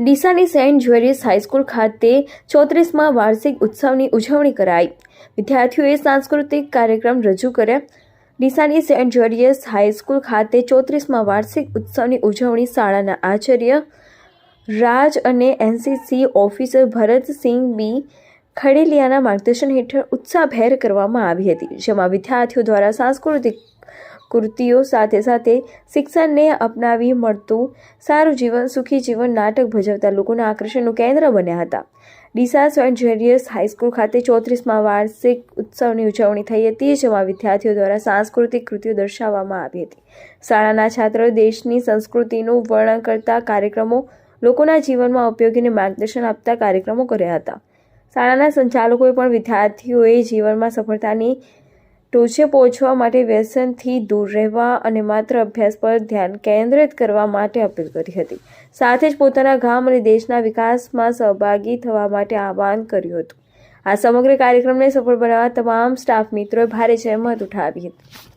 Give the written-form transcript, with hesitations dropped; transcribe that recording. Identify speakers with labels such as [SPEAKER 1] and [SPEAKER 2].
[SPEAKER 1] ડીસાની Saint જ્વેરિયસ high school ખાતે 34મા વાર્ષિક ઉત્સવની ઉજવણી કરાઈ. વિદ્યાર્થીઓએ સાંસ્કૃતિક કાર્યક્રમ રજૂ કર્યા. ડીસાની સેન્ટ જ્વેરિયસ હાઈસ્કૂલ ખાતે 34મા વાર્ષિક ઉત્સવની ઉજવણી શાળાના આચાર્ય રાજ અને એનસીસી ઓફિસર ભરતસિંહ બી ખડેલિયાના માર્ગદર્શન હેઠળ ઉત્સાહભેર કરવામાં આવી હતી, જેમાં વિદ્યાર્થીઓ દ્વારા સાંસ્કૃતિક કૃતિઓ સાથે સાથે શિક્ષણને અપનાવી મળતું સારું જીવન, સુખી જીવન નાટક ભજવતા લોકોના આકર્ષણનું કેન્દ્ર બન્યા હતા. ડીસા સેન્ટ ઝેવિયર્સ હાઈસ્કૂલ ખાતે 34મા વાર્ષિક ઉત્સવની ઉજવણી થઈ હતી, જેમાં વિદ્યાર્થીઓ દ્વારા સાંસ્કૃતિક કૃતિઓ દર્શાવવામાં આવી હતી. શાળાના છાત્રોએ દેશની સંસ્કૃતિનું વર્ણન કરતા કાર્યક્રમો, લોકોના જીવનમાં ઉપયોગીને માર્ગદર્શન આપતા કાર્યક્રમો કર્યા હતા. શાળાના સંચાલકોએ પણ વિદ્યાર્થીઓએ જીવનમાં સફળતાની ટોચે પહોંચવા માટે વ્યસનથી દૂર રહેવા અને માત્ર અભ્યાસ પર ધ્યાન કેન્દ્રિત કરવા માટે અપીલ કરી હતી. સાથે જ પોતાના ગામ અને દેશના વિકાસમાં સહભાગી થવા માટે આહ્વાન કર્યું હતું. આ સમગ્ર કાર્યક્રમને સફળ બનાવવા તમામ સ્ટાફ મિત્રોએ ભારે જહેમત ઉઠાવી હતી.